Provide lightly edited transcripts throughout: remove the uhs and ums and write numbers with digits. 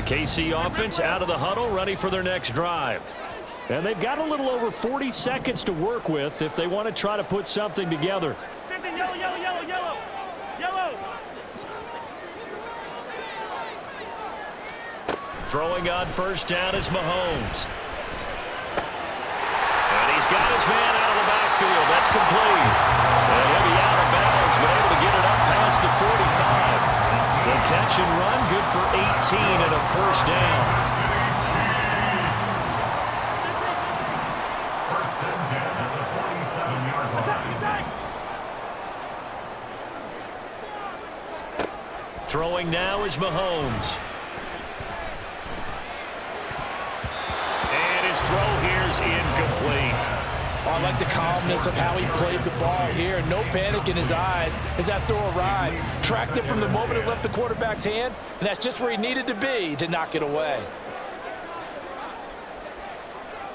KC offense out of the huddle, ready for their next drive. And they've got a little over 40 seconds to work with if they want to try to put something together. Yellow, yellow, yellow, yellow, yellow. Throwing on first down is Mahomes. And he's got his man out of the backfield. That's complete. And he'll be out of bounds, but able to get it up past the 45. The catch and run, good for 18 and a first down. Throwing now is Mahomes. And his throw here is incomplete. Oh, I like the calmness of how he played the ball here. No panic in his eyes as that throw arrived. Tracked it from the moment it left the quarterback's hand, and that's just where he needed to be to knock it away.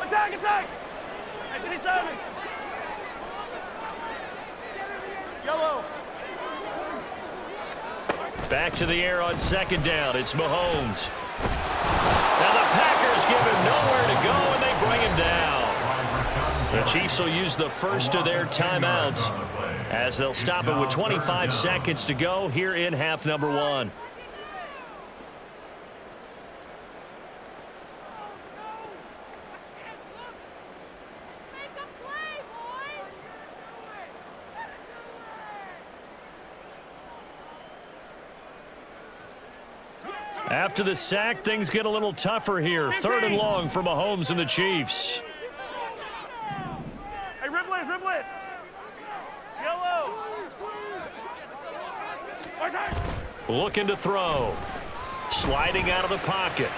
Attack, attack! 57. Yellow. Back to the air on second down. It's Mahomes. Now the Packers give him nowhere to go, and they bring him down. The Chiefs will use the first of their timeouts as they'll stop it with 25 seconds to go here in half number one. After the sack, things get a little tougher here. Third and long for Mahomes and the Chiefs. Hey, ribble it. Yellow. Looking to throw. Sliding out of the pocket.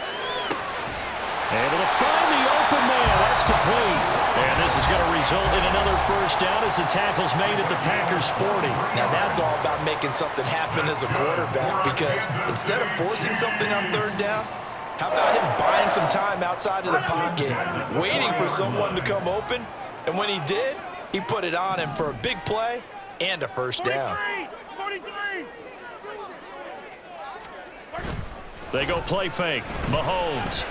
Able to find the open man. That's complete. And this is going to result in another first down as the tackle's made at the Packers' 40. Now that's all about making something happen as a quarterback, because instead of forcing something on third down, how about him buying some time outside of the pocket, waiting for someone to come open, and when he did, he put it on him for a big play and a first down. 43. They go play fake. Mahomes.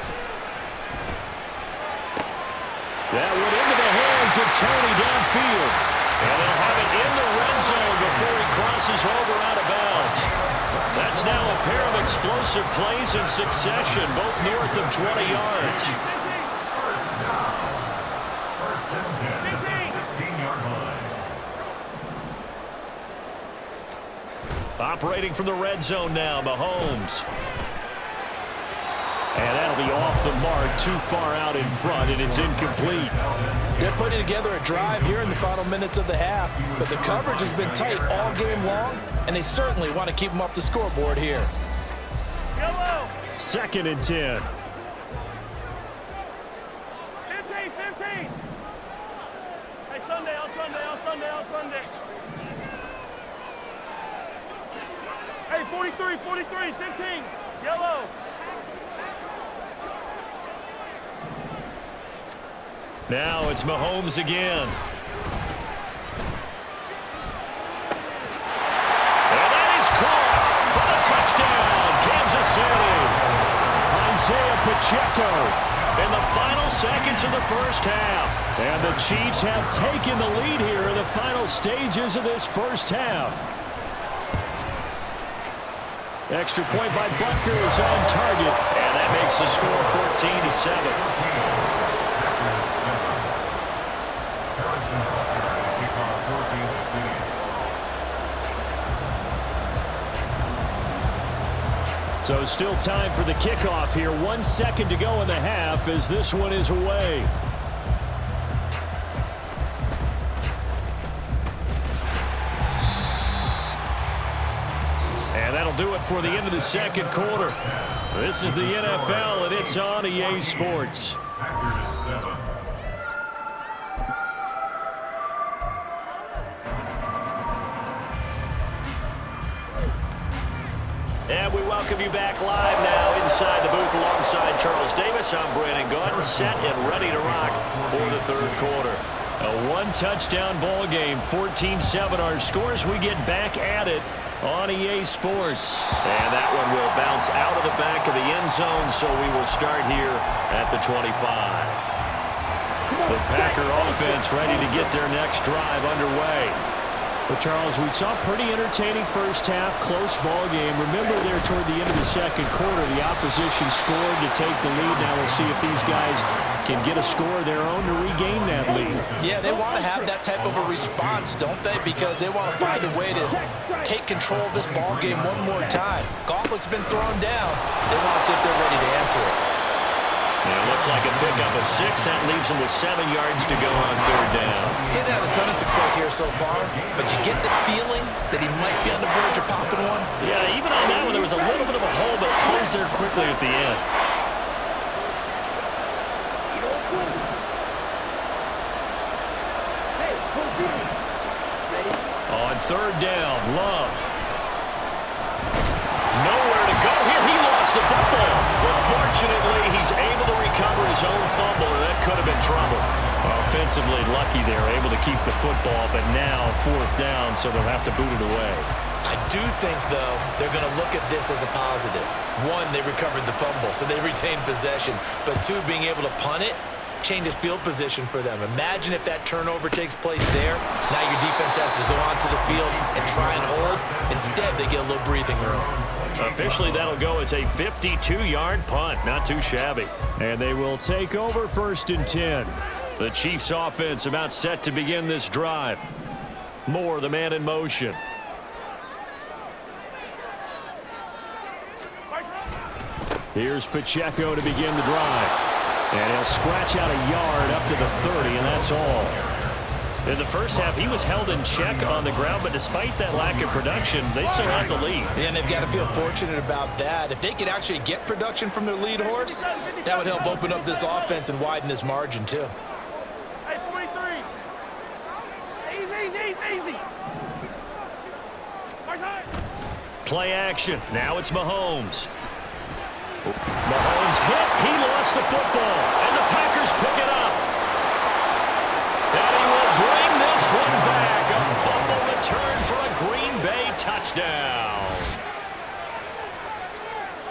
That went into the hands of Tony downfield. And they'll have it in the red zone before he crosses over out of bounds. That's now a pair of explosive plays in succession, both north of 20 yards. First and 10 at the 16-yard line. Operating from the red zone now, Mahomes. And that'll be off the mark, too far out in front, and it's incomplete. They're putting together a drive here in the final minutes of the half, but the coverage has been tight all game long, and they certainly want to keep them off the scoreboard here. Yellow. Second and 10. 15. Hey, Sunday. Hey, 43, 15. Yellow. Now it's Mahomes again. And that is caught for the touchdown, Kansas City. Isaiah Pacheco in the final seconds of the first half. And the Chiefs have taken the lead here in the final stages of this first half. Extra point by Butker is on target, and that makes the score 14-7. So still time for the kickoff here. 1 second to go in the half as this one is away. And that'll do it for the end of the second quarter. This is the NFL, and it's on EA Sports. Packers 7. And we welcome you back live now inside the booth alongside Charles Davis. I'm Brandon Gordon, set and ready to rock for the third quarter. A one-touchdown ball game, 14-7 our scores. We get back at it on EA Sports. And that one will bounce out of the back of the end zone, so we will start here at the 25. The Packer offense ready to get their next drive underway. Well, Charles, we saw pretty entertaining first half, close ball game. Remember there toward the end of the second quarter, the opposition scored to take the lead. Now we'll see if these guys can get a score of their own to regain that lead. Yeah, they want to have that type of a response, don't they? Because they want to find a way to take control of this ball game one more time. Gauntlet's been thrown down. They want to see if they're ready to answer it. And it looks like a pickup of 6. That leaves him with 7 yards to go on third down. Didn't have a ton of success here so far, but you get the feeling that he might be on the verge of popping one. Yeah, even on that one, there was a little bit of a hole, but it closed there quickly at the end. On third down, Love. Nowhere to go here. He lost the football. But fortunately, he's able to recover his own fumble, and that could have been trouble. Offensively lucky they're able to keep the football, but now fourth down, so they'll have to boot it away. I do think, though, they're going to look at this as a positive. One, they recovered the fumble, so they retained possession. But two, being able to punt it changes field position for them. Imagine if that turnover takes place there. Now your defense has to go onto the field and try and hold. Instead, they get a little breathing room. Officially, that'll go as a 52-yard punt. Not too shabby. And they will take over first and 10. The Chiefs offense about set to begin this drive. Moore, the man in motion. Here's Pacheco to begin the drive. And he'll scratch out a yard up to the 30, and that's all. In the first half, he was held in check on the ground, but despite that lack of production, they still have the lead. And they've got to feel fortunate about that. If they could actually get production from their lead horse, that would help open up this offense and widen this margin, too. Hey, 43. Easy. Play action. Now it's Mahomes. Mahomes hit. He lost the football. And the Packers pick it up. And he will bring this one back. A fumble return for a Green Bay touchdown.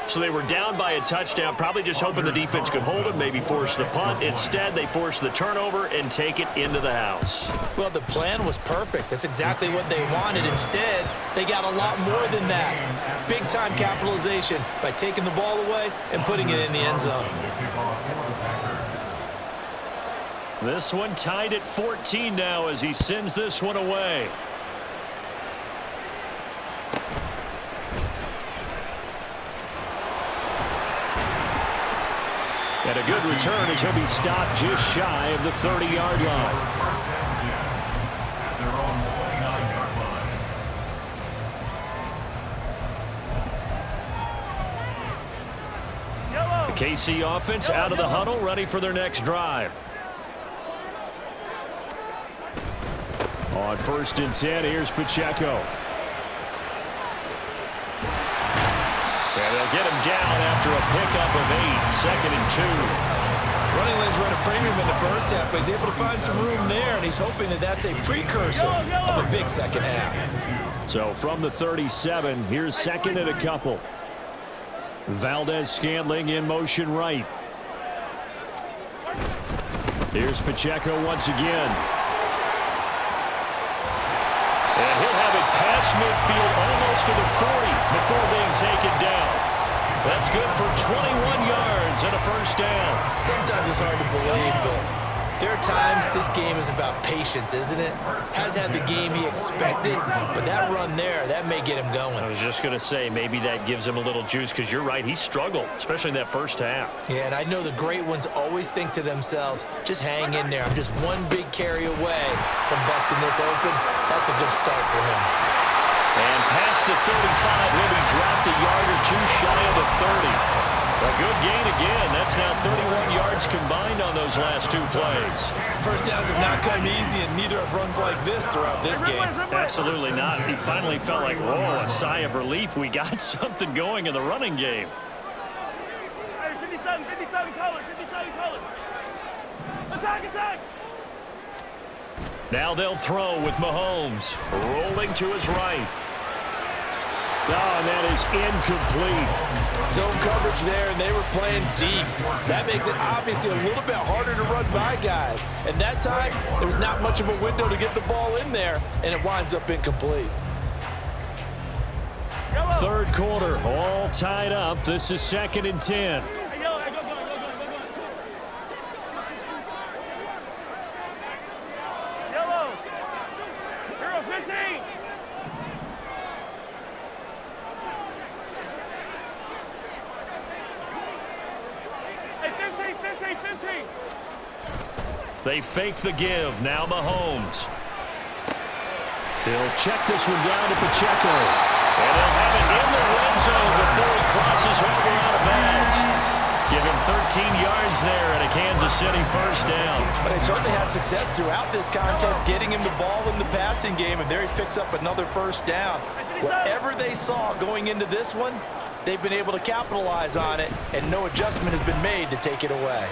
So they were down by a touchdown, probably just hoping the defense could hold it, maybe force the punt. Instead, they force the turnover and take it into the house. Well, the plan was perfect. That's exactly what they wanted. Instead, they got a lot more than that. Big-time capitalization by taking the ball away and putting it in the end zone. This one tied at 14 now as he sends this one away. And a good return as he'll be stopped just shy of the 30-yard line. The KC offense out of the huddle, ready for their next drive. On first and 10, here's Pacheco. And they'll get him down after a pickup of 8, second and 2. Running lanes run a premium in the first half, but he's able to find some room there, and he's hoping that that's a precursor of a big second half. So from the 37, here's second and a couple. Valdez-Scantling in motion right. Here's Pacheco once again. And he'll have it past midfield almost to the 40 before being taken down. That's good for 21 yards and a first down. Sometimes it's hard to believe, but there are times this game is about patience, isn't it? Has had the game he expected, but that run there, that may get him going. I was just going to say, maybe that gives him a little juice, because you're right, he struggled, especially in that first half. Yeah, and I know the great ones always think to themselves, just hang in there. I'm just one big carry away from busting this open. That's a good start for him. And past the 35, he'll be dropped a yard or two shy of the 30. A good gain again. That's now 31 yards combined on those last two plays. First downs have not come easy, and neither have runs like this throughout this game. Absolutely not. He finally felt like, whoa, a sigh of relief. We got something going in the running game. Hey, 57 colors. Attack. Now they'll throw with Mahomes rolling to his right. Oh, and that is incomplete. Zone coverage there, and they were playing deep. That makes it obviously a little bit harder to run by guys. And that time, there was not much of a window to get the ball in there, and it winds up incomplete. Third quarter, all tied up. This is 2nd and 10. Yellow. Hero 15. Hey, 15. They fake the give. Now Mahomes. He'll check this one down to Pacheco. And he'll have it in the red zone before he crosses over out of bounds. Give him 13 yards there and a Kansas City first down. But they certainly had success throughout this contest, getting him the ball in the passing game, and there he picks up another first down. Whatever they saw going into this one, they've been able to capitalize on it, and no adjustment has been made to take it away.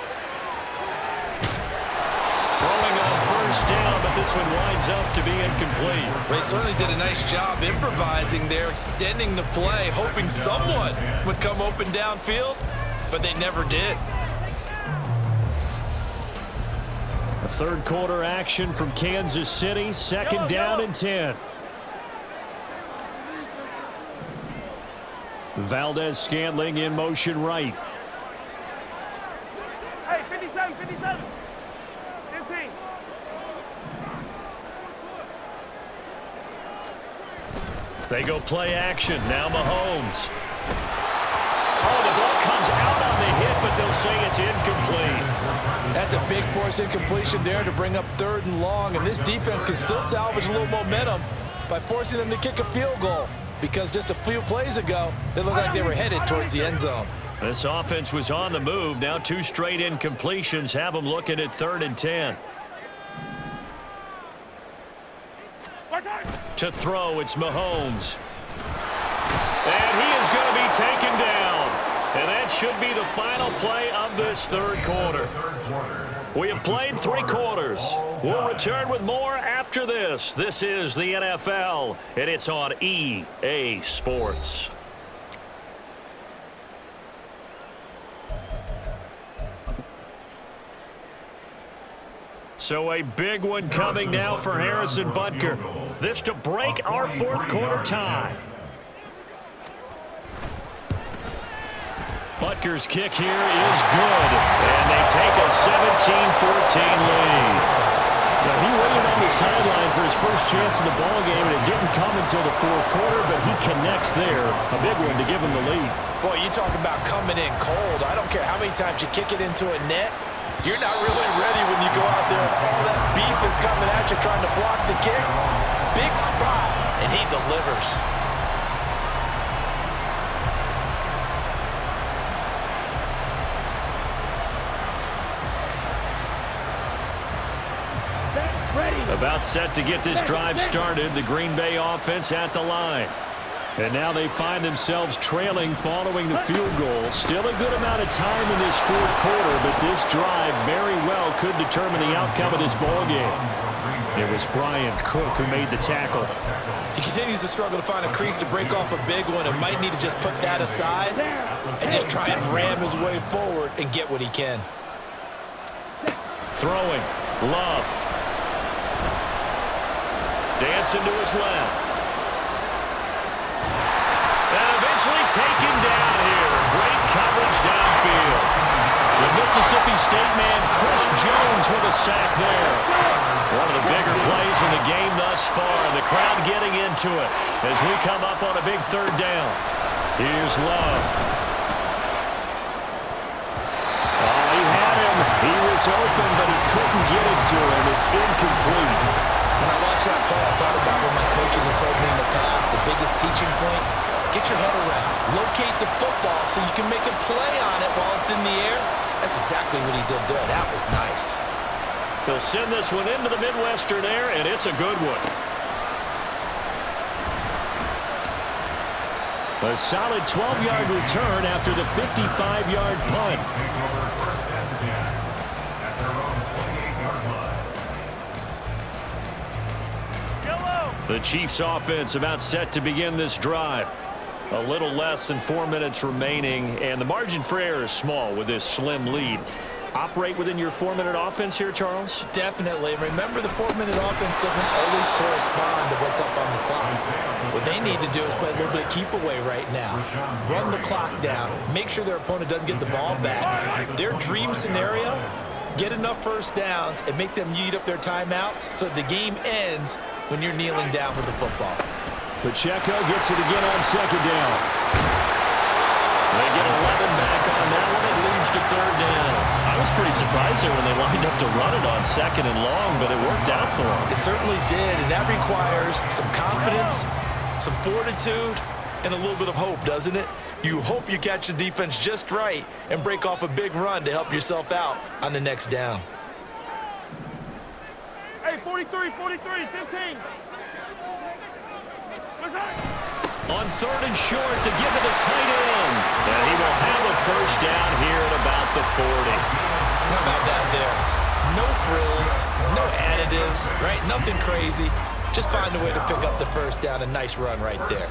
Throwing on first down, but this one winds up to be incomplete. They certainly did a nice job improvising there, extending the play, hoping someone would come open downfield, but they never did. A third quarter action from Kansas City, 2nd down and 10. Valdez-Scantling in motion right. Hey, 57. 15. They go play action. Now Mahomes. Oh, the ball comes out on the hit, but they'll say it's incomplete. That's a big force incompletion there to bring up 3rd and long, and this defense can still salvage a little momentum by forcing them to kick a field goal, because just a few plays ago, they looked like they were headed towards the end zone. This offense was on the move. Now 2 straight incompletions have them looking at 3rd and 10. To throw, it's Mahomes. And he is going to be taken down. And that should be the final play of this third quarter. We have played 3 quarters. We'll return with more after this. This is the NFL, and it's on EA Sports. So a big one coming now for Harrison Butker. This to break our 4th quarter tie. Butker's kick here is good, and they take a 17-14 lead. So he waited on the sideline for his first chance in the ball game, and it didn't come until the 4th quarter, but he connects there. A big one to give him the lead. Boy, you talk about coming in cold. I don't care how many times you kick it into a net. You're not really ready when you go out there and all that beef is coming at you trying to block the kick. Big spot, and he delivers. About set to get this drive started, the Green Bay offense at the line. And now they find themselves trailing following the field goal. Still a good amount of time in this 4th quarter, but this drive very well could determine the outcome of this ball game. It was Brian Cook who made the tackle. He continues to struggle to find a crease to break off a big one and might need to just put that aside and just try and ram his way forward and get what he can. Throwing. Love. Dancing to his left. And eventually taken down here. Great coverage downfield. The Mississippi State man, Chris Jones, with a sack there. One of the bigger plays in the game thus far. The crowd getting into it as we come up on a big 3rd down. Here's Love. Oh, he had him. He was open, but he couldn't get it to him. It's incomplete. When I watched that play, I thought about what my coaches have told me in the past. The biggest teaching point, get your head around. Locate the football so you can make a play on it while it's in the air. That's exactly what he did there. That was nice. They'll send this one into the Midwestern air, and it's a good one. A solid 12-yard return after the 55-yard punt. The Chiefs offense about set to begin this drive. A little less than 4 minutes remaining, and the margin for error is small with this slim lead. Operate within your 4-minute offense here, Charles? Definitely. Remember, the 4-minute offense doesn't always correspond to what's up on the clock. What they need to do is play a little bit of keep away right now. Run the clock down. Make sure their opponent doesn't get the ball back. Their dream scenario, get enough first downs and make them eat up their timeouts so the game ends when you're kneeling down with the football. Pacheco gets it again on second down. They get 11 back on that one. It leads to third down. I was pretty surprised there when they lined up to run it on second and long, but it worked out for them. It certainly did, and that requires some confidence, some fortitude, and a little bit of hope, doesn't it? You hope you catch the defense just right and break off a big run to help yourself out on the next down. Hey, 43, 15. What's that? On third and short to give it a tight end. And he will have a first down here at about the 40. How about that there? No frills, no additives, right? Nothing crazy. Just find a way to pick up the first down. A nice run right there.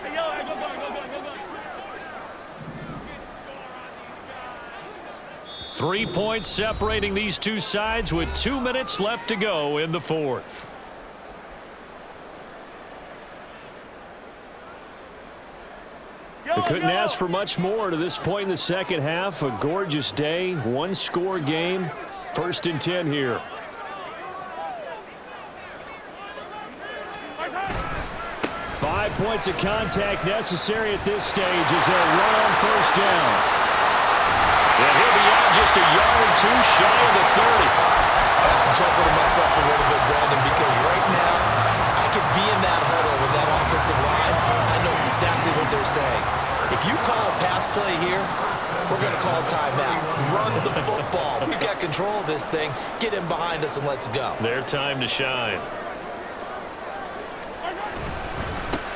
Hey, yo, hey, go. 3 points separating these two sides with 2 minutes left to go in the fourth. They couldn't ask for much more to this point in the second half. A gorgeous day, one-score game. 1st and 10 here. Five points of contact necessary at this stage as they'll run on first down. And he'll be out just a yard or two shy of the 30. I have to chuckle to myself a little bit, Brandon, because right now I could be in that huddle with that offensive line. I know exactly what they're saying. If you call a pass play here, we're going to call timeout. Run the football. We've got control of this thing. Get in behind us and let's go. Their time to shine.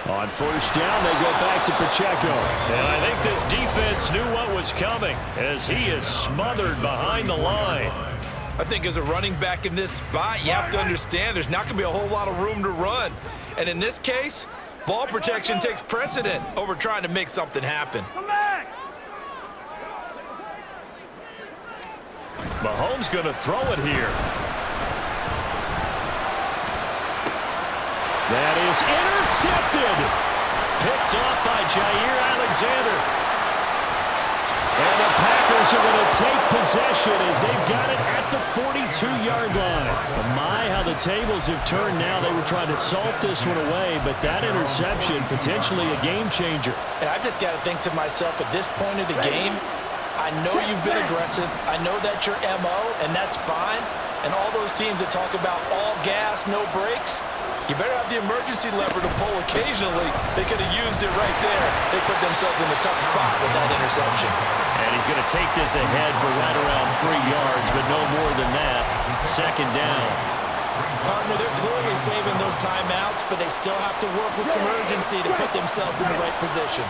On first down, they go back to Pacheco. And I think this defense knew what was coming as he is smothered behind the line. I think as a running back in this spot, you have to understand there's not going to be a whole lot of room to run. And in this case, ball protection takes precedent over trying to make something happen. Come back. Mahomes going to throw it here. That is intercepted. Picked off by Jair Alexander. And the Packers are going to take possession as they've got it at the 42-yard line. My, how the tables have turned now. They were trying to salt this one away, but that interception, potentially a game changer. And I've just got to think to myself, at this point of the game, I know you've been aggressive. I know that's your MO, and that's fine. And all those teams that talk about all gas, no brakes, you better have the emergency lever to pull occasionally. They could have used it right there. They put themselves in a tough spot with that interception. And he's going to take this ahead for right around 3 yards, but no more than that. Second down. Partner, they're clearly saving those timeouts, but they still have to work with some urgency to put themselves in the right position.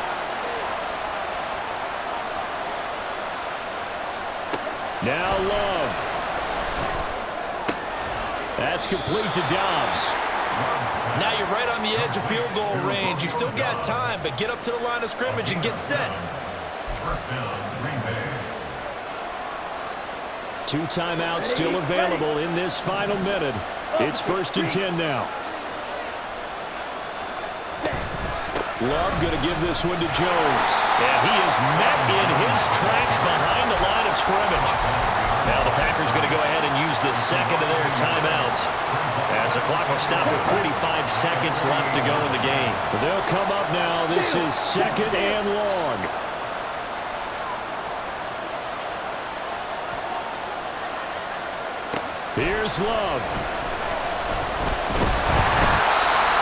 Now Love. That's complete to Dobbs. Now you're right on the edge of field goal range. You've still got time, but get up to the line of scrimmage and get set. First down, Green Bay. 2 timeouts still available in this final minute. It's 1st and 10 now. Love going to give this one to Jones. And he is met in his tracks behind the line of scrimmage. Now the Packers going to go ahead and use the second of their timeouts, as the clock will stop with 45 seconds left to go in the game. They'll come up now. This is 2nd and long. Here's Love.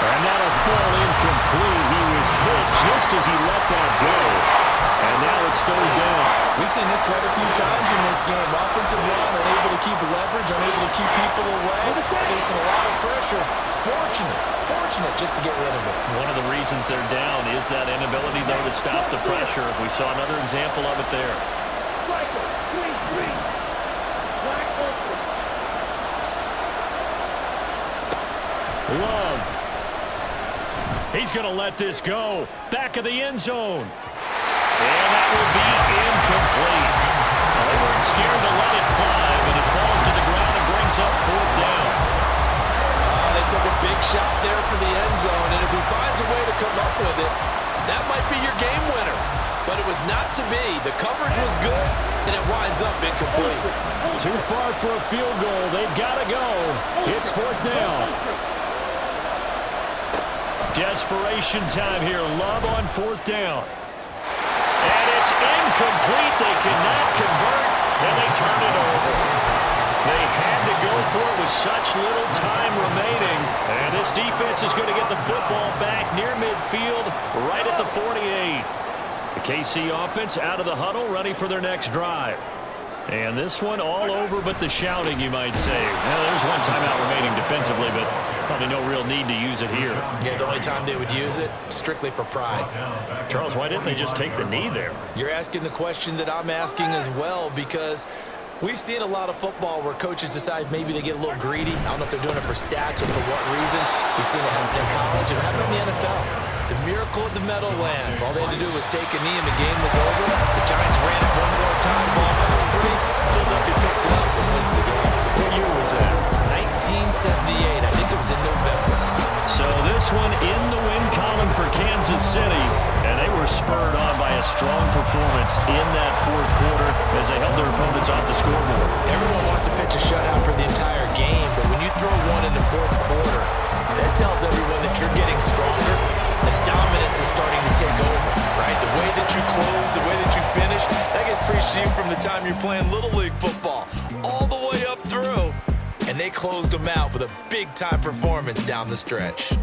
And that'll fall incomplete. He was hit just as he let that go. And now it's 3rd down. We've seen this quite a few times in this game. Offensive line unable to keep leverage, unable to keep people away, facing a lot of pressure. Fortunate just to get rid of it. One of the reasons they're down is that inability, though, to stop the pressure. We saw another example of it there. Love. He's going to let this go. Back of the end zone. And that will be incomplete. Well, they weren't scared to let it fly, but it falls to the ground and brings up fourth down. They took a big shot there for the end zone, and if he finds a way to come up with it, that might be your game winner. But it was not to be. The coverage was good, and it winds up incomplete. Too far for a field goal. They've got to go. It's fourth down. Desperation time here. Love on fourth down. And it's incomplete. They cannot convert, and they turn it over. They had to go for it with such little time remaining. And this defense is going to get the football back near midfield, right at the 48. The KC offense out of the huddle, ready for their next drive. And this one all over but the shouting, you might say. Well, there's one timeout remaining defensively, but probably no real need to use it here. Yeah, the only time they would use it, strictly for pride. Charles, why didn't they just take the knee there? You're asking the question that I'm asking as well, because we've seen a lot of football where coaches decide maybe they get a little greedy. I don't know if they're doing it for stats or for what reason. We've seen it happen in college and happen in the NFL. The miracle of the Meadowlands. All they had to do was take a knee and the game was over. The Giants ran it one more time, ball back free. Philadelphia picks it up and wins the game. What year was that? 1978. I think it was in November. So this one in the win column for Kansas City, and they were spurred on by a strong performance in that fourth quarter as they held their opponents off the scoreboard. Everyone wants to pitch a shutout for the entire game, but when you throw one in the fourth quarter, that tells everyone that you're getting stronger. The dominance is starting to take over, right? The way that you close, the way that you finish, that gets preached to you from the time you're playing Little League football all the way up through. And they closed them out with a big-time performance down the stretch.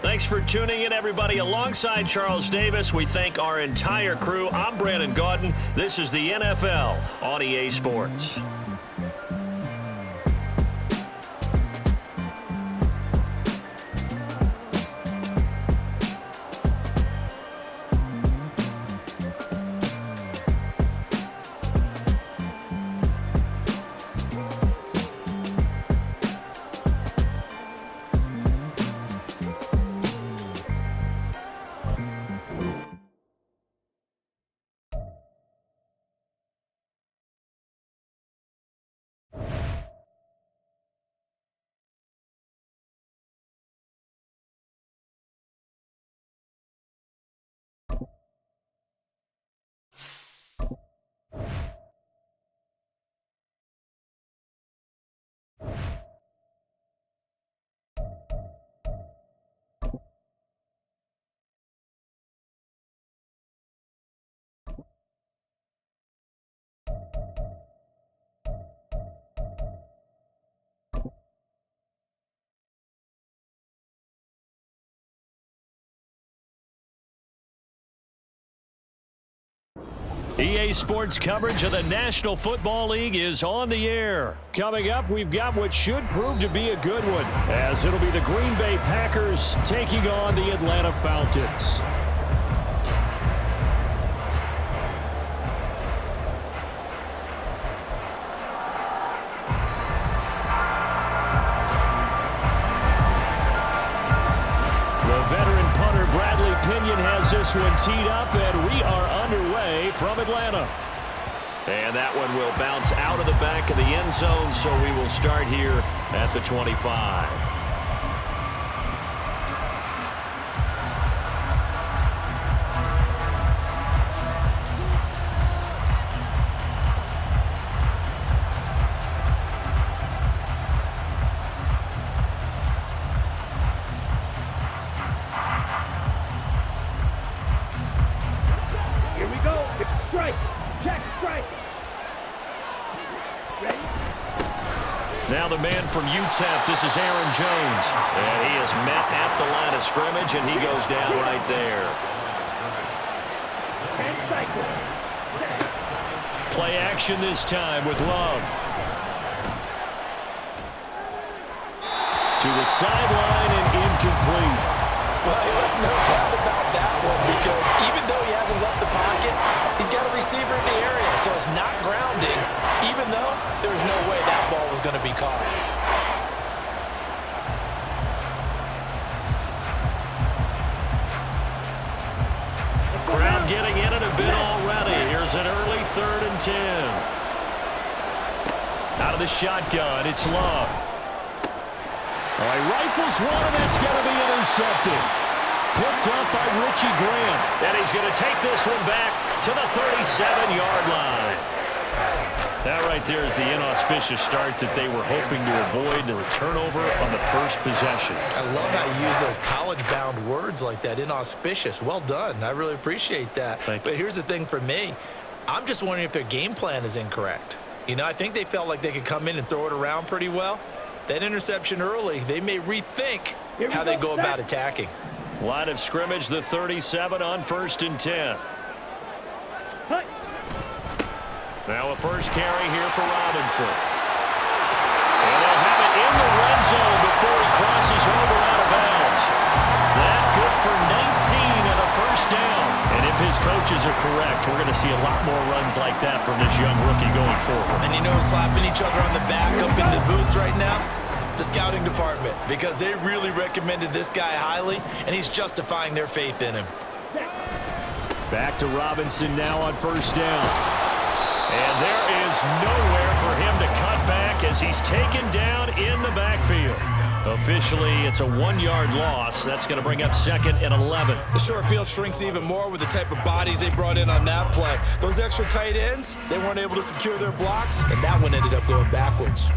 Thanks for tuning in, everybody. Alongside Charles Davis, we thank our entire crew. I'm Brandon Gaudin. This is the NFL on EA Sports. EA Sports coverage of the National Football League is on the air. Coming up, we've got what should prove to be a good one, as it'll be the Green Bay Packers taking on the Atlanta Falcons. This one teed up, and we are underway from Atlanta. And that one will bounce out of the back of the end zone, so we will start here at the 25. Now the man from UTEP, this is Aaron Jones. And he is met at the line of scrimmage, and he goes down right there. Play action this time with Love. To the sideline and incomplete. Well, you have no doubt about that one, because even though he hasn't left the pocket, he's got a receiver in the area, so it's not grounding, even though there's no way that ball was going to be caught. 3rd and 10. Out of the shotgun, it's Love. All right, rifles one, and it's going to be intercepted. Picked up by Richie Graham. And he's going to take this one back to the 37-yard line. That right there is the inauspicious start that they were hoping to avoid, the turnover on the first possession. I love how you use those college-bound words like that, inauspicious. Well done. I really appreciate that. But here's the thing for me. I'm just wondering if their game plan is incorrect. You know, I think they felt like they could come in and throw it around pretty well. That interception early, they may rethink how they go about attacking. Line of scrimmage, the 37 on 1st and 10. Now a first carry here for Robinson. And they'll have it in the red zone before he crosses over out of bounds. That good for 19 and a first down. And if his coaches are correct, we're going to see a lot more runs like that from this young rookie going forward. And you know, slapping each other on the back up in the booths right now? The scouting department, because they really recommended this guy highly, and he's justifying their faith in him. Back to Robinson now on 1st down. And there is nowhere for him to cut back as he's taken down in the backfield. Officially, it's a 1-yard loss. That's going to bring up 2nd and 11. The short field shrinks even more with the type of bodies they brought in on that play. Those extra tight ends, they weren't able to secure their blocks, and that one ended up going backwards.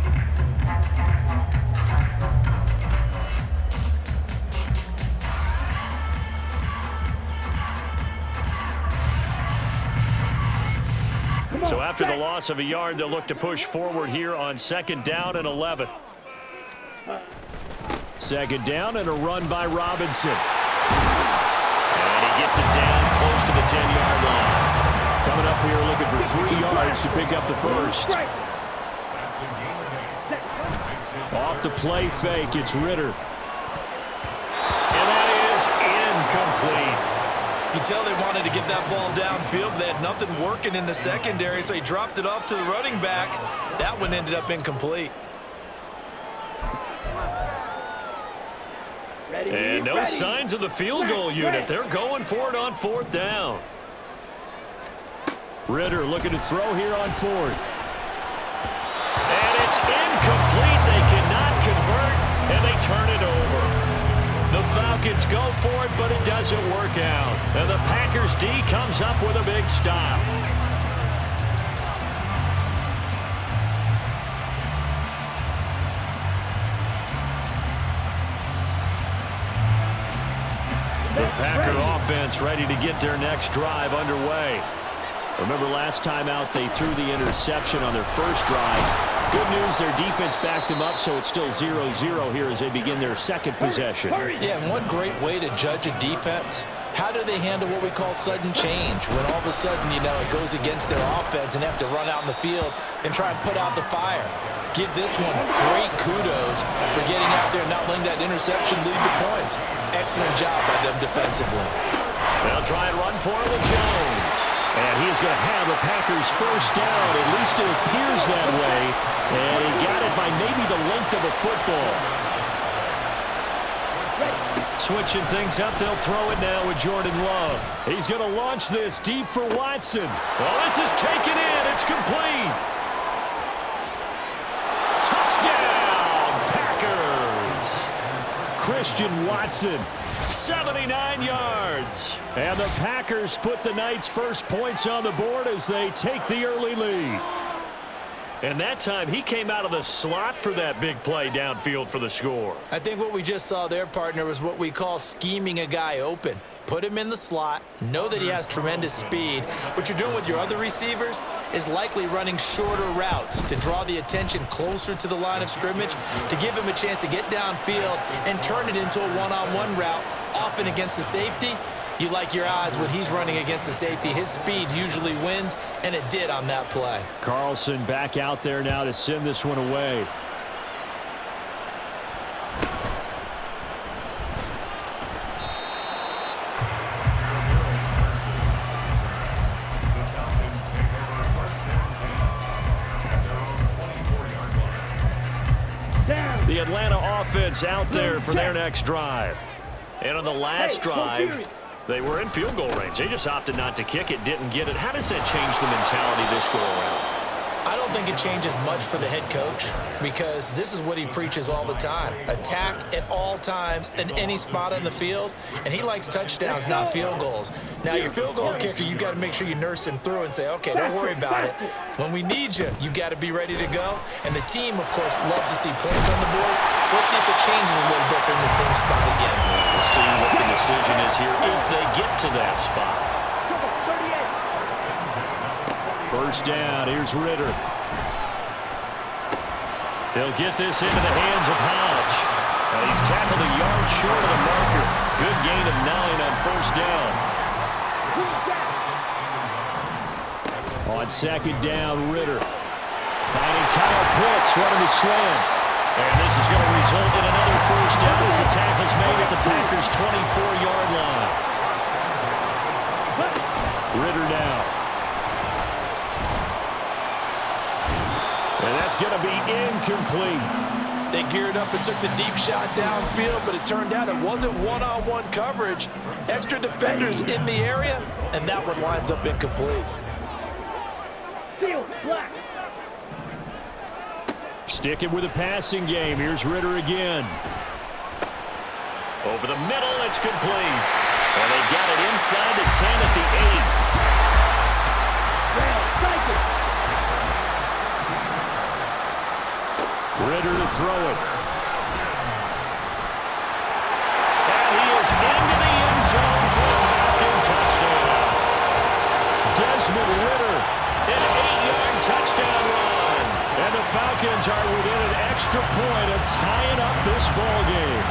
So after the loss of a yard, they'll look to push forward here on 2nd down and 11. 2nd down and a run by Robinson. And he gets it down close to the 10-yard line. Coming up here looking for 3 yards to pick up the first. Off the play fake, it's Ritter. And that is incomplete. You can tell they wanted to get that ball downfield, but they had nothing working in the secondary, so he dropped it off to the running back. That one ended up incomplete. And no signs of the field goal unit. They're going for it on 4th down. Ritter looking to throw here on 4th. And it's incomplete. They cannot convert, and they turn it over. The Falcons go for it, but it doesn't work out. And the Packers D comes up with a big stop. The Packer offense ready to get their next drive underway. Remember last time out they threw the interception on their first drive. Good news, their defense backed them up, so it's still 0-0 here as they begin their 2nd possession. Yeah, and one great way to judge a defense, how do they handle what we call sudden change? When all of a sudden, you know, it goes against their offense and they have to run out in the field and try and put out the fire. Give this one great kudos for getting out there and not letting that interception lead to points. Excellent job by them defensively. They'll try and run for it with Jones. And he's going to have the Packers first down. At least it appears that way. And he got it by maybe the length of a football. Switching things up, they'll throw it now with Jordan Love. He's going to launch this deep for Watson. Well, this is taken in. It's complete. Touchdown, Packers. Christian Watson. 79 yards. And the Packers put the Knights' first points on the board as they take the early lead. And that time, he came out of the slot for that big play downfield for the score. I think what we just saw there, partner, was what we call scheming a guy open. Put him in the slot, know that he has tremendous speed. What you're doing with your other receivers is likely running shorter routes to draw the attention closer to the line of scrimmage, to give him a chance to get downfield and turn it into a one-on-one route, often against the safety. You like your odds when he's running against the safety. His speed usually wins, and it did on that play. Carlson back out there now to send this one away. The Atlanta offense out there for their next drive. And on the last drive, They were in field goal range. They just opted not to kick it, didn't get it. How does that change the mentality this go around? I don't think it changes much for the head coach because this is what he preaches all the time. Attack at all times in any spot on the field, and he likes touchdowns, not field goals. Now, your field goal kicker, you got to make sure you nurse him through and say, okay, don't worry about it. When we need you, you got to be ready to go. And the team, of course, loves to see points on the board. So let's see if it changes a little bit in the same spot again. We'll see what the decision is here if they get to that spot. First down, here's Ritter. He'll get this into the hands of Hodge. He's tackled a yard short of the marker. Good gain of 9 on first down. On second down, Ritter. Finding Kyle Pitts running the slant. And this is going to result in another first down as the tackle's made at the Packers' 24-yard line. Ritter now. And that's going to be incomplete. They geared up and took the deep shot downfield, but it turned out it wasn't one-on-one coverage. Extra defenders in the area, and that one winds up incomplete. Sticking with a passing game. Here's Ritter again. Over the middle, it's complete. And they've got it inside the 10 at the 8. Ritter to throw it. And he is into the end zone for a Falcon touchdown. Desmond Ritter, An 8-yard touchdown run. and the Falcons are within an extra point of tying up this ball game.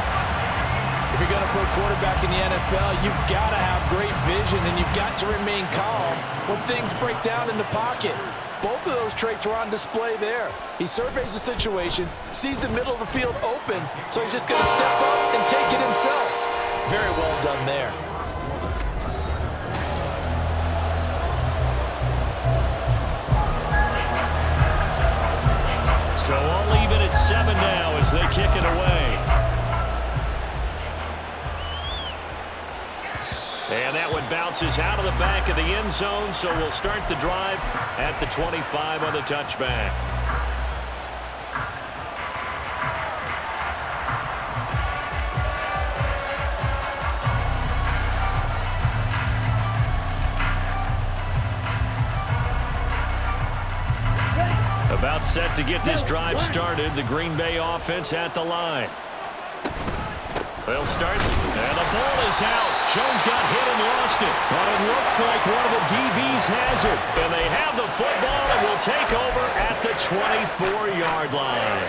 If you're going to put a quarterback in the NFL, you've got to have great vision, and you've got to remain calm when things break down in the pocket. Both of those traits were on display there. He surveys the situation, sees the middle of the field open, so he's just going to step up and take it himself. Very well done there. So all even at 7 now as they kick it away. And that one bounces out of the back of the end zone, so we'll start the drive at the 25 on the touchback. About set to get this drive started. The Green Bay offense at the line. They'll start, and the ball is out. Jones got hit and lost it. But it looks like one of the DBs has it. And they have the football and will take over at the 24-yard line.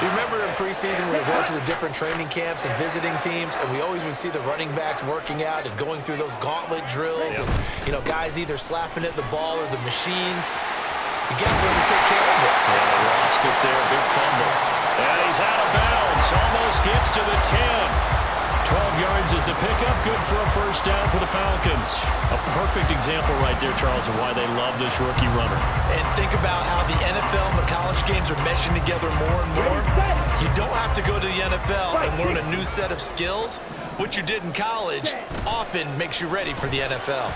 Do you remember in preseason we were going to the different training camps and visiting teams, and we always would see the running backs working out and going through those gauntlet drills, and guys either slapping at the ball or the machines. You got to really take care of it. And they lost it there, big fumble. And he's out of bounds, almost gets to the 10. 12 yards is the pickup, good for a first down for the Falcons. A perfect example right there, Charles, of why they love this rookie runner. And think about how the NFL and the college games are meshing together more and more. You don't have to go to the NFL and learn a new set of skills. What you did in college often makes you ready for the NFL.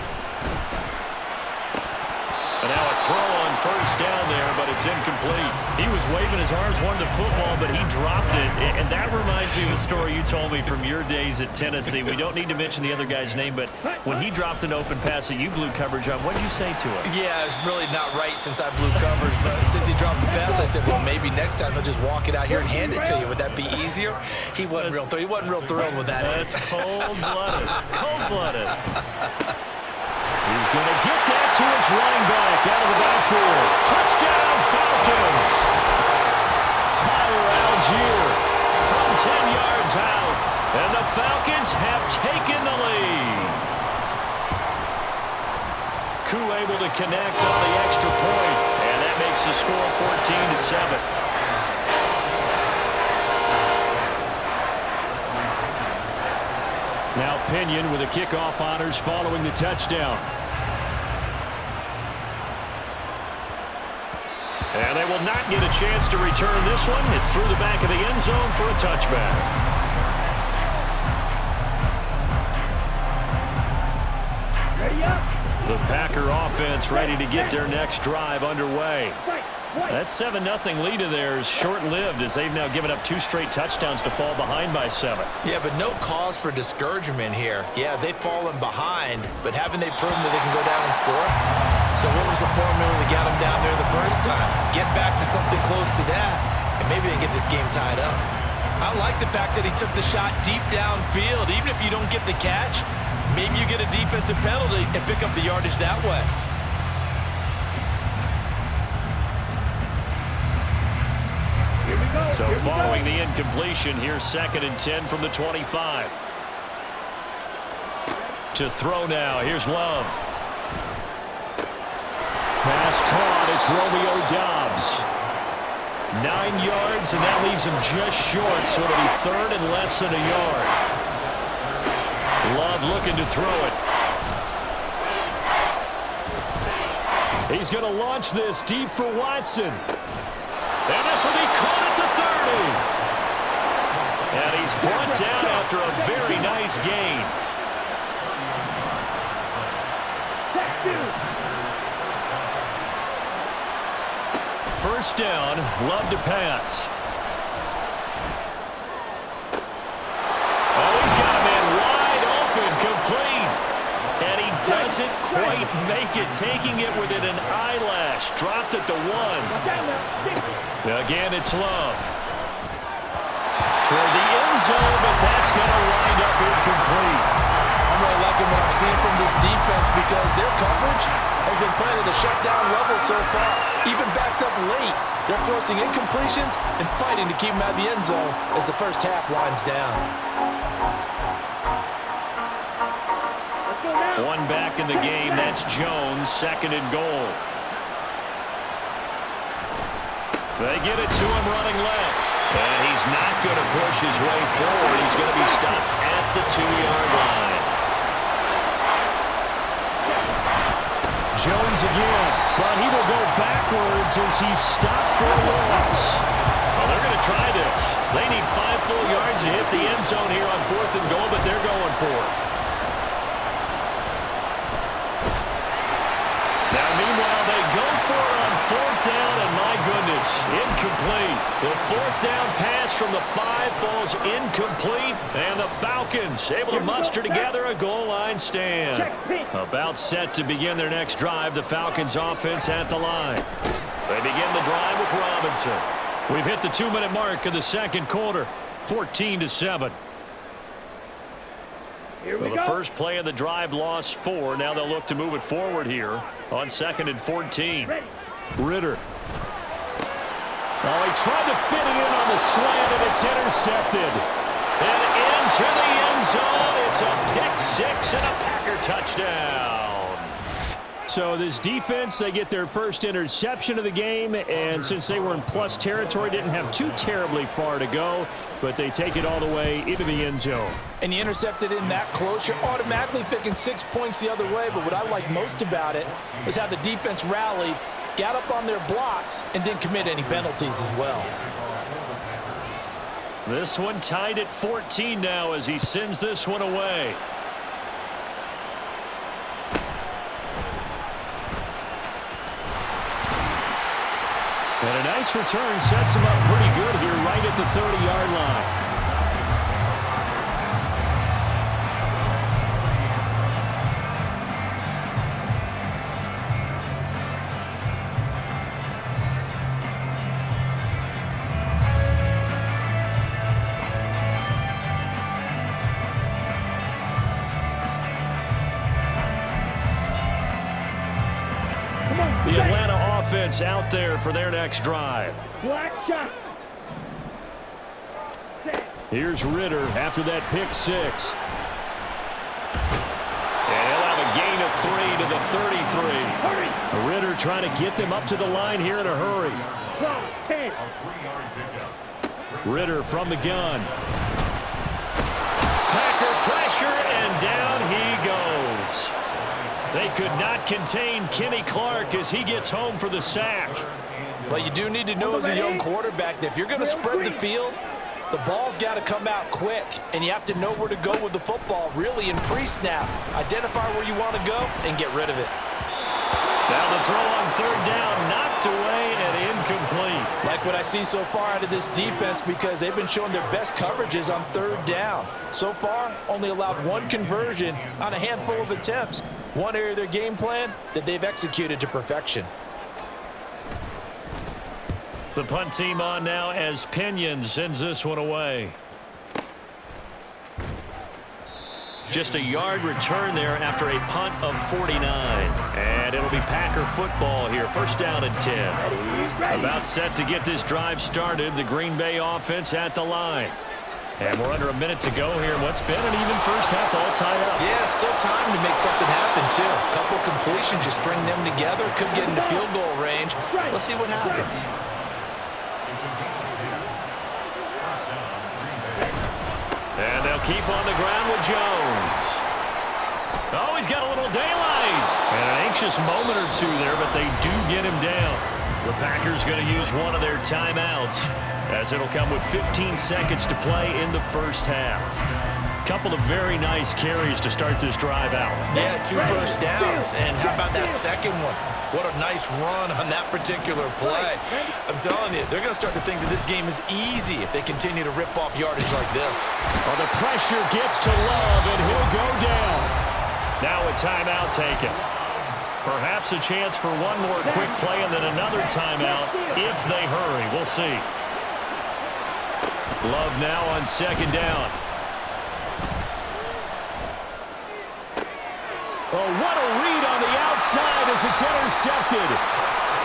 And now a throw on first down there, but it's incomplete. He was waving his arms, wanted the football, but he dropped it. And that reminds me of the story you told me from your days at Tennessee. We don't need to mention the other guy's name, but when he dropped an open pass that you blew coverage on, what did you say to him? Yeah, it's really not right since I blew coverage, but since he dropped the pass, I said, well, maybe next time he'll just walk it out here and hand it to you. Would that be easier? He wasn't real thrilled with that. That's cold-blooded. Cold-blooded. He's going to get that to his running back out of the backfield. Touchdown, Falcons. Tyler Algier from 10 yards out. And the Falcons have taken the lead. Koo able to connect on the extra point. And that makes the score 14-7. Now Pinion with the kickoff honors following the touchdown. And they will not get a chance to return this one. It's through the back of the end zone for a touchback. Packer offense ready to get their next drive underway. That 7-0 lead of theirs short-lived as they've now given up 2 straight touchdowns to fall behind by 7. Yeah, but no cause for discouragement here. Yeah, they've fallen behind, but haven't they proven that they can go down and score? So what was the formula that got them down there the first time? Get back to something close to that, and maybe they get this game tied up. I like the fact that he took the shot deep downfield. Even if you don't get the catch, maybe you get a defensive penalty and pick up the yardage that way. So following the incompletion, here's 2nd and 10 from the 25. To throw now, here's Love. Pass caught, it's Romeo Doubs. 9 yards, and that leaves him just short, so it'll be 3rd and less than a yard. Love looking to throw it. He's going to launch this deep for Watson. And this will be caught at the 30. And he's brought down after a very nice gain. First down, Love to pass. Oh, he's got a man wide open, complete. And he doesn't quite make it, taking it within an eyelash. Dropped at the 1. Again, it's Love. Toward the end zone, but that's going to wind up incomplete. I'm really liking what I'm seeing from this defense because their coverage has been playing at a shutdown level so far. Even backed up late, they're forcing incompletions and fighting to keep them out of the end zone as the first half winds down. One back in the game, that's Jones, 2nd and goal. They get it to him running left. And he's not going to push his way forward. He's going to be stopped at the 2-yard line. Jones again. But he will go backwards as he's stopped for a loss. Well, they're going to try this. They need 5 full yards to hit the end zone here on 4th and goal, but they're going for it. Now, meanwhile, they go for it on 4th down, and my goodness, incomplete. The 4th down pass from the 5 falls incomplete, and the Falcons able to muster together a goal line stand. About set to begin their next drive, the Falcons offense at the line. They begin the drive with Robinson. We've hit the 2-minute mark of the 2nd quarter, 14-7. Well, the first play of the drive lost 4. Now they'll look to move it forward here on 2nd and 14. Ritter. Oh, he tried to fit it in on the slant, and it's intercepted. And into the end zone. It's a pick 6 and a Packer touchdown. So this defense, they get their first interception of the game, and since they were in plus territory, didn't have too terribly far to go, but they take it all the way into the end zone. And you intercepted in that close, you're automatically picking 6 points the other way, but what I like most about it is how the defense rallied, got up on their blocks, and didn't commit any penalties as well. This one tied at 14 now as he sends this one away. And a nice return sets him up pretty good here right at the 30-yard line. The Atlanta offense out there for their next drive. Here's Ritter after that pick 6. And he'll have a gain of 3 to the 33. Ritter trying to get them up to the line here in a hurry. Ritter from the gun. Packer pressure, and down he goes. They could not contain Kenny Clark as he gets home for the sack. But you do need to know as a young quarterback that if you're going to spread the field, the ball's got to come out quick, and you have to know where to go with the football, really in pre-snap. Identify where you want to go and get rid of it. Now the throw on third down, knocked away and incomplete. Like what I see so far out of this defense, because they've been showing their best coverages on third down. So far, only allowed one conversion on a handful of attempts. One area of their game plan that they've executed to perfection. The punt team on now as Pinion sends this one away. Just a yard return there after a punt of 49. And it'll be Packer football here. First down and 10. About set to get this drive started. The Green Bay offense at the line. And we're under a minute to go here. What's been an even first half, all tied up. Yeah, still time to make something happen, too. A couple completions, just string them together. Could get into field goal range. Let's see what happens. And they'll keep on the ground with Jones. Oh, he's got a little daylight. And an anxious moment or two there, but they do get him down. The Packers going to use one of their timeouts, as it'll come with 15 seconds to play in the first half. Couple of very nice carries to start this drive out. Yeah, 2 first downs. And how about that second one? What a nice run on that particular play. I'm telling you, they're going to start to think that this game is easy if they continue to rip off yardage like this. Well, the pressure gets to Love, and he'll go down. Now a timeout taken. Perhaps a chance for one more quick play and then another timeout if they hurry. We'll see. Love now on second down. Oh, what a read on the outside as it's intercepted.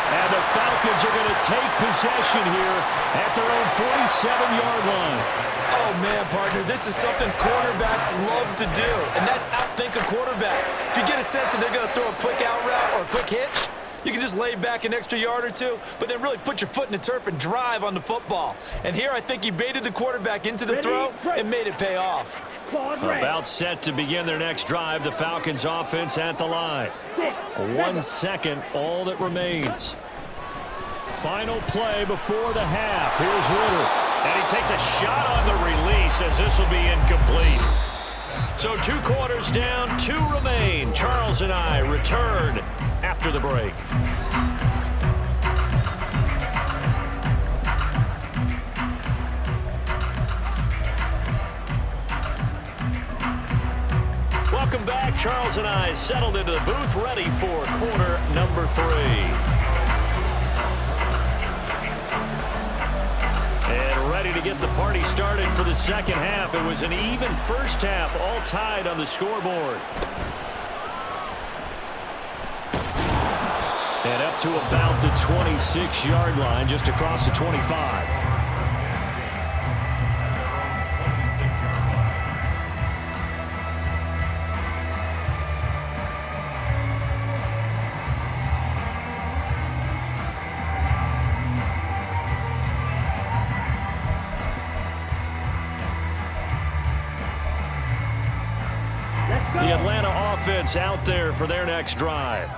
And the Falcons are going to take possession here at their own 47-yard line. Oh, man, partner, this is something cornerbacks love to do, and that's outthink a quarterback. If you get a sense that they're going to throw a quick out route or a quick hitch, you can just lay back an extra yard or two, but then really put your foot in the turf and drive on the football. And here I think he baited the quarterback into the throw and made it pay off. About set to begin their next drive, the Falcons offense at the line. 1 second, all that remains. Final play before the half. Here's Ritter. And he takes a shot on the release as this will be incomplete. So 2 quarters down, 2 remain. Charles and I return after the break. Welcome back. Charles and I settled into the booth, ready for quarter number 3. And ready to get the party started for the second half. It was an even first half, all tied on the scoreboard. And up to about the 26-yard line, just across the 25. The Atlanta offense out there for their next drive.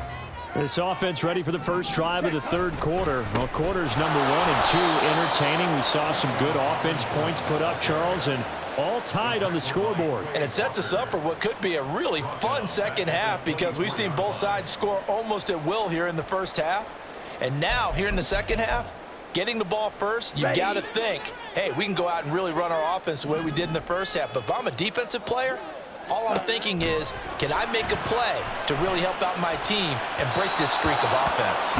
This offense ready for the first drive of the third quarter. Well, quarters number 1 and 2 entertaining. We saw some good offense points put up, Charles, and all tied on the scoreboard. And it sets us up for what could be a really fun second half, because we've seen both sides score almost at will here in the first half. And now, here in the second half, getting the ball first, you got to think, hey, we can go out and really run our offense the way we did in the first half. But if I'm a defensive player, all I'm thinking is, can I make a play to really help out my team and break this streak of offense?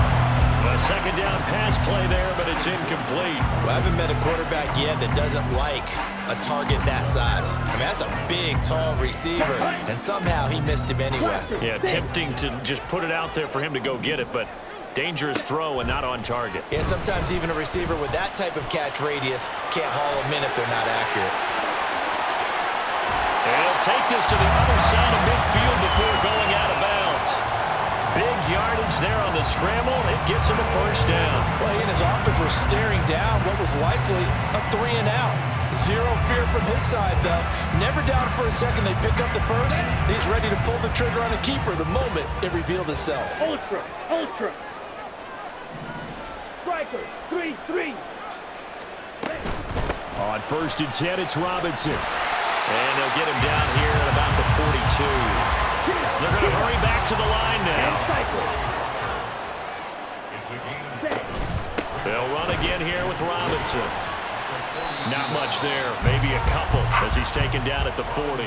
A second down pass play there, but it's incomplete. Well, I haven't met a quarterback yet that doesn't like a target that size. I mean, that's a big, tall receiver, and somehow he missed him anyway. Yeah, tempting to just put it out there for him to go get it, but dangerous throw and not on target. Yeah, sometimes even a receiver with that type of catch radius can't haul them in if they're not accurate. And he'll take this to the other side of midfield before going out of bounds. Big yardage there on the scramble. It gets him a first down. Well, he and his offense were staring down what was likely a 3-and-out. Zero fear from his side, though. Never doubted for a second they pick up the first. He's ready to pull the trigger on a keeper the moment it revealed itself. Ultra. Striker, 3-3. On 1st and 10, it's Robinson. And they'll get him down here at about the 42. They're going to hurry back to the line now. They'll run again here with Robinson. Not much there, maybe a couple as he's taken down at the 40.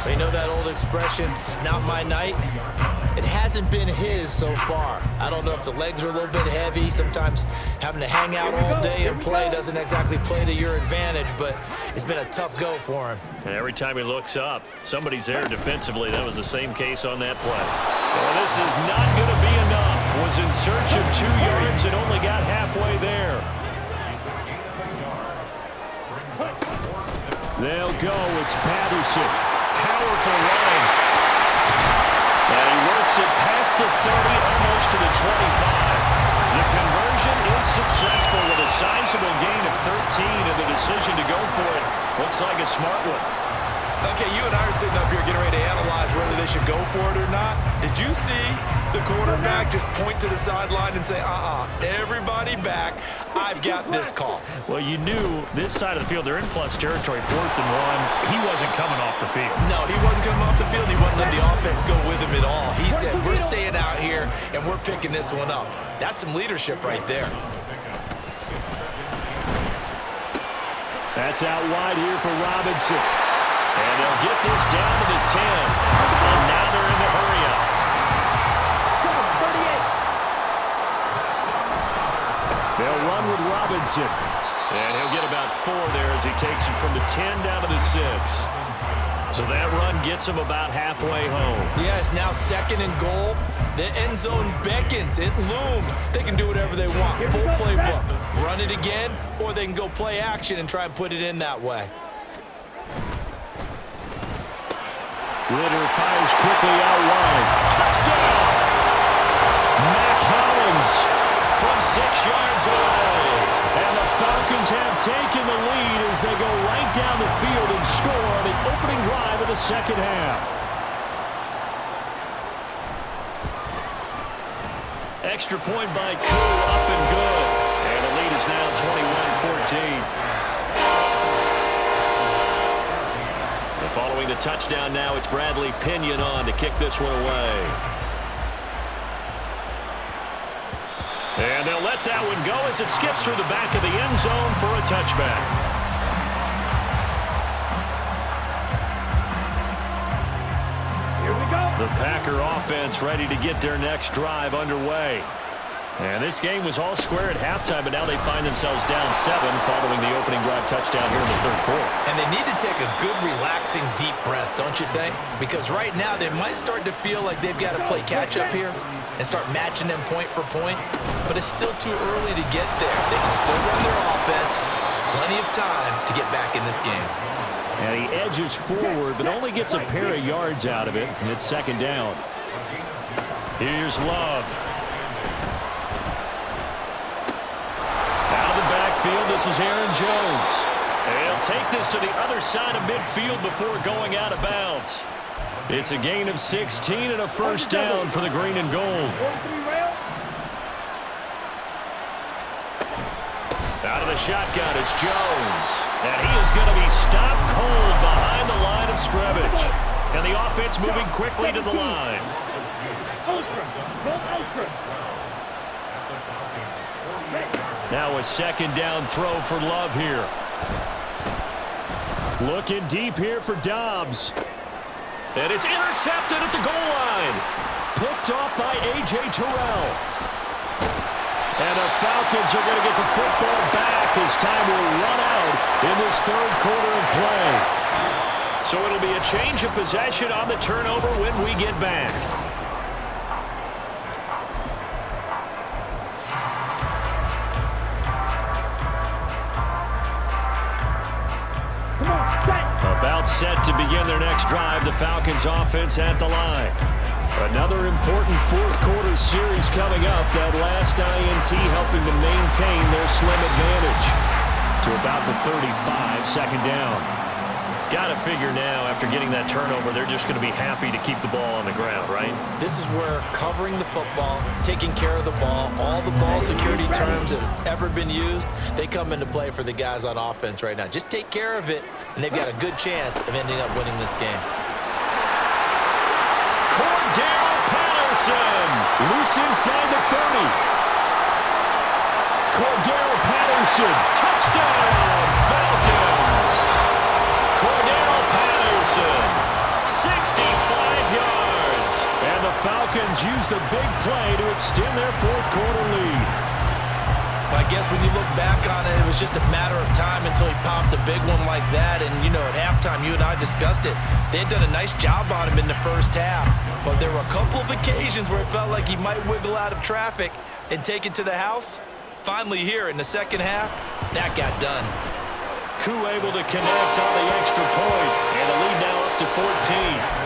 You know that old expression, it's not my night? It hasn't been his so far. I don't know if the legs are a little bit heavy. Sometimes having to hang out all day and play doesn't exactly play to your advantage, but it's been a tough go for him. And every time he looks up, somebody's there defensively. That was the same case on that play. Well, this is not going to be enough. Was in search of 2 yards and only got halfway there. They'll go. It's Patterson. Powerful run. And he works it past the 30, almost to the 25. The conversion is successful with a sizable gain of 13, and the decision to go for it looks like a smart one. Okay, you and I are sitting up here getting ready to analyze whether they should go for it or not. Did you see the quarterback just point to the sideline and say, everybody back, I've got this call? Well, you knew this side of the field, they're in plus territory, 4th and 1. He wasn't coming off the field. No, he wasn't coming off the field. He wouldn't let the offense go with him at all. He said, we're staying out here, and we're picking this one up. That's some leadership right there. That's out wide here for Robinson. And they'll get this down to the 10. And now they're in the hurry-up. They'll run with Robinson. And he'll get about 4 there as he takes it from the 10 down to the 6. So that run gets him about halfway home. Yeah, it's now 2nd and goal. The end zone beckons. It looms. They can do whatever they want. Full playbook. Run it again, or they can go play action and try and put it in that way. Ritter fires quickly out wide. Touchdown! Mac Hollins from 6 yards away. And the Falcons have taken the lead as they go right down the field and score on the opening drive of the second half. Extra point by Koo, up and good. And the lead is now 21-14. Following the touchdown now, it's Bradley Pinion on to kick this one away. And they'll let that one go as it skips through the back of the end zone for a touchback. Here we go. The Packer offense ready to get their next drive underway. And this game was all square at halftime, but now they find themselves down 7 following the opening drive touchdown here in the 3rd quarter. And they need to take a good, relaxing, deep breath, don't you think? Because right now they might start to feel like they've got to play catch-up here and start matching them point for point. But it's still too early to get there. They can still run their offense. Plenty of time to get back in this game. And he edges forward, but only gets a pair of yards out of it, and it's 2nd down. Here's Love. Out of the backfield, this is Aaron Jones. And he'll take this to the other side of midfield before going out of bounds. It's a gain of 16 and a first down for the green and gold. Out of the shotgun, it's Jones. And he is going to be stopped cold behind the line of scrimmage. And the offense moving quickly to the line. Now a 2nd down throw for Love here. Looking deep here for Dobbs. And it's intercepted at the goal line. Picked off by A.J. Terrell. And the Falcons are going to get the football back as time will run out in this 3rd quarter of play. So it'll be a change of possession on the turnover when we get back. About set to begin their next drive, the Falcons offense at the line. Another important 4th quarter series coming up. That last INT helping to maintain their slim advantage to about the 35, 2nd down. Got to figure now, after getting that turnover, they're just going to be happy to keep the ball on the ground, right? This is where covering the football, taking care of the ball, all the ball security terms that have ever been used, they come into play for the guys on offense right now. Just take care of it, and they've got a good chance of ending up winning this game. Cordell Patterson! Loose inside the 30. Cordell Patterson. Touchdown, Falcons! Cordell Patterson, 65 yards. And the Falcons use the big play to extend their fourth quarter lead. I guess when you look back on it, it was just a matter of time until he popped a big one like that. And, you know, at halftime, you and I discussed it. They had done a nice job on him in the first half. But there were a couple of occasions where it felt like he might wiggle out of traffic and take it to the house. Finally here in the second half, that got done. Koo able to connect on the extra point. And the lead now up to 14.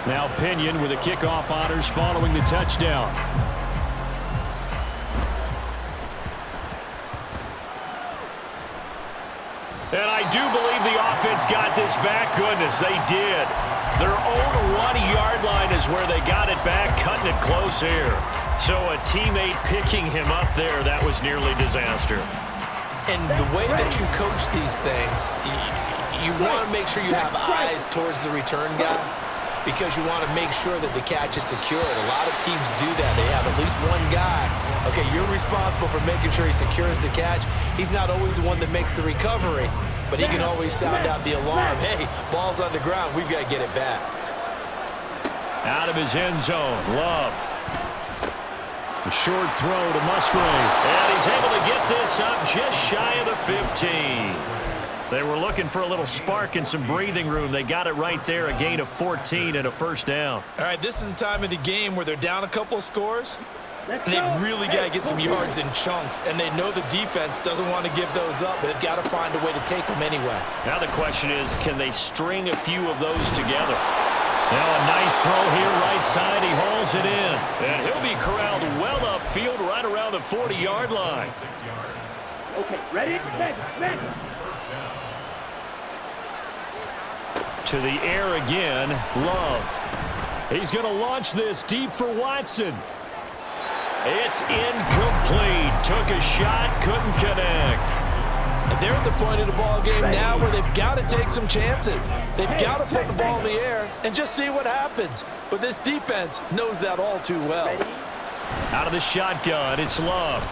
Now Pinion with the kickoff honors following the touchdown. And I do believe the offense got this back. Goodness, they did. Their own 1-yard line is where they got it back, cutting it close here. So a teammate picking him up there, that was nearly disaster. And the way that you coach these things, you want to make sure you have eyes towards the return guy, because you want to make sure that the catch is secured. A lot of teams do that. They have at least one guy. Okay, you're responsible for making sure he secures the catch. He's not always the one that makes the recovery, but he can always sound out the alarm. Hey, ball's on the ground. We've got to get it back. Out of his end zone, Love. A short throw to Musgrave. And he's able to get this up just shy of the 15. They were looking for a little spark and some breathing room. They got it right there, a gain of 14 and a first down. All right, this is the time of the game where they're down a couple of scores, and they've really got to get some yards in chunks, and they know the defense doesn't want to give those up, but they've got to find a way to take them anyway. Now the question is, can they string a few of those together? Now a nice throw here right side. He hauls it in, and he'll be corralled well upfield right around the 40-yard line. Okay, ready? Ready. To the air again, Love. He's going to launch this deep for Watson. It's incomplete. Took a shot, couldn't connect. And they're at the point of the ball game now where they've got to take some chances. They've got to put the ball in the air and just see what happens. But this defense knows that all too well. Out of the shotgun, it's Love.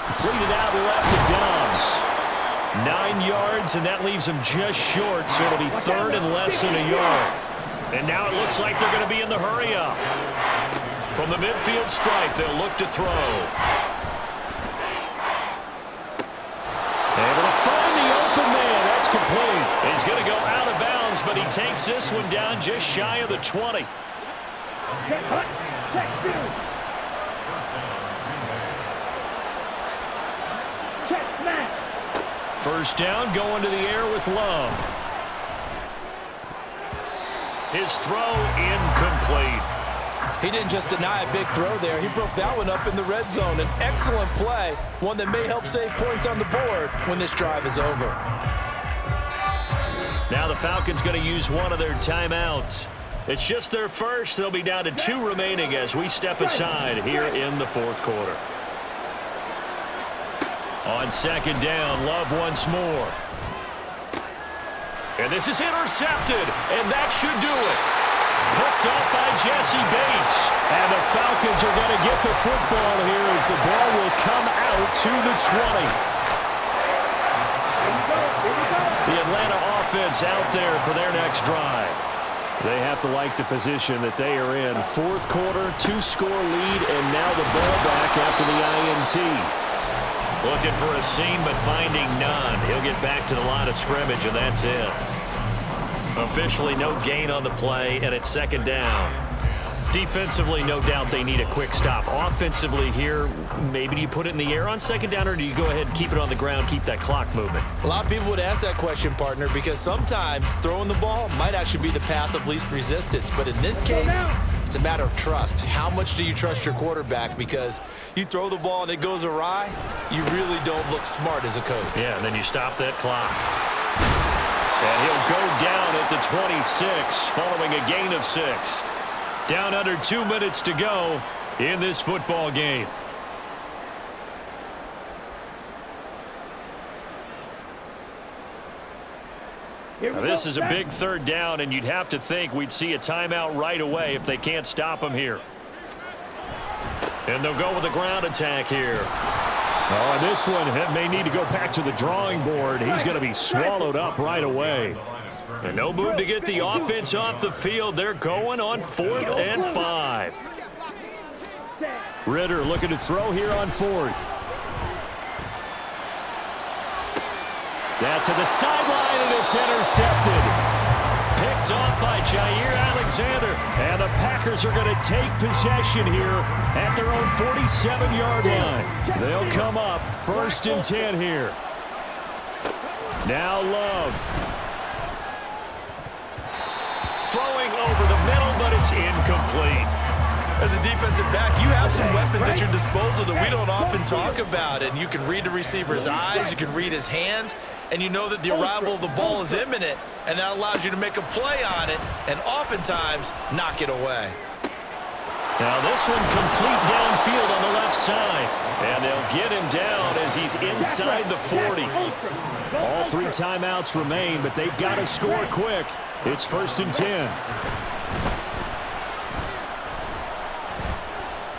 Completed out left to Dobbs. 9 yards, and that leaves him just short, so it'll be third and less than a yard. And now it looks like they're going to be in the hurry-up. From the midfield stripe, they'll look to throw. Able to find the open man. That's complete. He's going to go out of bounds, but he takes this one down just shy of the 20. First down, going to the air with Love. His throw incomplete. He didn't just deny a big throw there. He broke that one up in the red zone. An excellent play, one that may help save points on the board when this drive is over. Now the Falcons going to use one of their timeouts. It's just their first. They'll be down to 2 remaining as we step aside here in the fourth quarter. On second down, Love once more. And this is intercepted, and that should do it. Picked up by Jesse Bates. And the Falcons are going to get the football here as the ball will come out to the 20. The Atlanta offense out there for their next drive. They have to like the position that they are in. Fourth quarter, 2-score lead, and now the ball back after the INT. Looking for a seam, but finding none. He'll get back to the line of scrimmage, and that's it. Officially no gain on the play, and it's second down. Defensively, no doubt they need a quick stop. Offensively here, maybe do you put it in the air on second down, or do you go ahead and keep it on the ground, keep that clock moving? A lot of people would ask that question, partner, because sometimes throwing the ball might actually be the path of least resistance. But in this case, it's a matter of trust. How much do you trust your quarterback? Because you throw the ball and it goes awry, you really don't look smart as a coach. Yeah, and then you stop that clock. And he'll go down at the 26 following a gain of 6. Down under 2 minutes to go in this football game. Now, this is a big third down, and you'd have to think we'd see a timeout right away if they can't stop him here. And they'll go with a ground attack here. Oh, and this one may need to go back to the drawing board. He's going to be swallowed up right away. And no move to get the offense off the field. They're going on 4th and 5. Ritter looking to throw here on 4th. That to the sideline, and it's intercepted. Picked off by Jair Alexander. And the Packers are going to take possession here at their own 47-yard line. They'll come up 1st and 10 here. Now Love. Throwing over the middle, but it's incomplete. As a defensive back, you have some weapons at your disposal that we don't often talk about. And you can read the receiver's eyes, you can read his hands, and you know that the arrival of the ball is imminent, and that allows you to make a play on it and oftentimes knock it away. Now this one complete downfield on the left side. And they'll get him down as he's inside the 40. All 3 timeouts remain, but they've got to score quick. It's 1st and 10.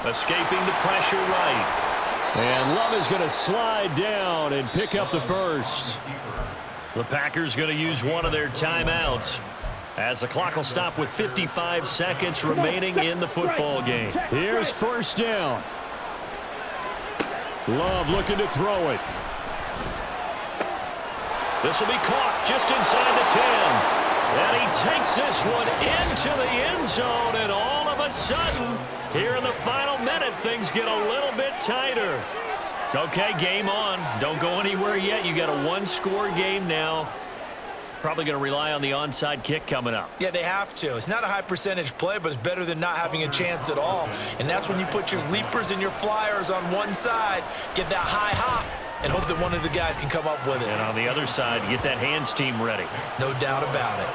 Escaping the pressure right. And Love is going to slide down and pick up the first. The Packers going to use one of their timeouts as the clock will stop with 55 seconds remaining in the football game. Here's 1st down. Love looking to throw it. This will be caught just inside the 10. And he takes this one into the end zone, and all of a sudden, here in the final minute, things get a little bit tighter. Okay, game on. Don't go anywhere yet. You got a 1-score game now. Probably going to rely on the onside kick coming up. Yeah, they have to. It's not a high percentage play, but it's better than not having a chance at all. And that's when you put your leapers and your flyers on one side, get that high hop, and hope that one of the guys can come up with it. And on the other side, get that hands team ready. No doubt about it.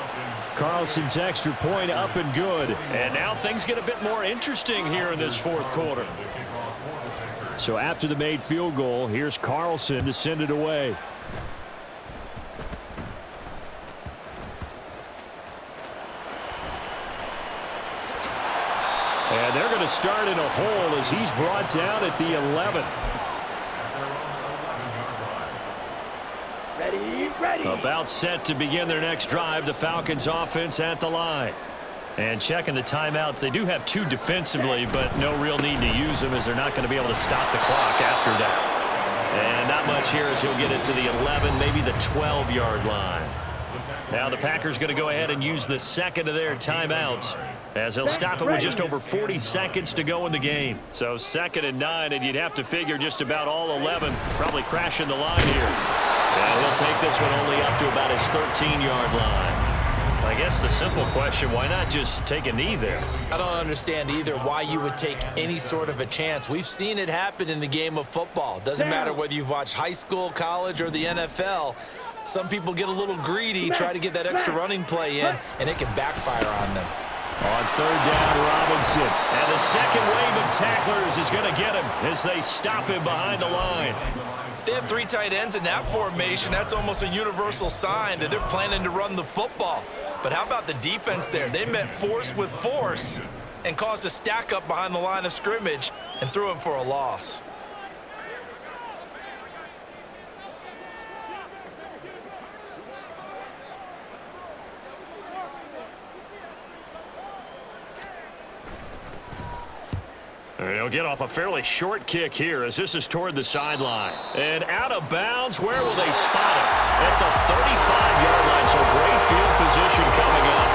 Carlson's extra point up and good. And now things get a bit more interesting here in this 4th quarter. So after the made field goal, here's Carlson to send it away. And they're going to start in a hole as he's brought down at the 11. Ready. About set to begin their next drive. The Falcons offense at the line. And checking the timeouts, they do have 2 defensively, but no real need to use them as they're not going to be able to stop the clock after that. And not much here as he'll get it to the 11, maybe the 12-yard line. Now the Packers going to go ahead and use the 2nd of their timeouts as they'll stop it with just over 40 seconds to go in the game. So 2nd and 9, and you'd have to figure just about all 11 probably crashing the line here. And he'll take this one only up to about his 13-yard line. I guess the simple question, why not just take a knee there? I don't understand either why you would take any sort of a chance. We've seen it happen in the game of football. Doesn't matter whether you've watched high school, college, or the NFL. Some people get a little greedy, try to get that extra running play in, and it can backfire on them. On 3rd down, Robinson. And the second wave of tacklers is going to get him as they stop him behind the line. They have 3 tight ends in that formation. That's almost a universal sign that they're planning to run the football. But how about the defense there? They met force with force and caused a stack up behind the line of scrimmage and threw him for a loss. And he'll get off a fairly short kick here as this is toward the sideline. And out of bounds, where will they spot it? At the 35-yard line, so great field position coming up.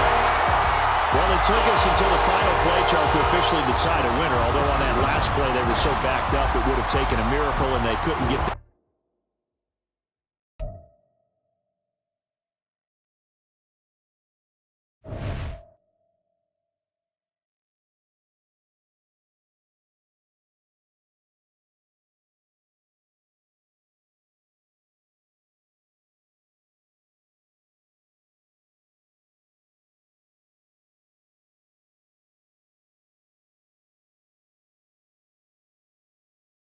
Well, it took us until the final play, Charles, to officially decide a winner, although on that last play they were so backed up it would have taken a miracle and they couldn't get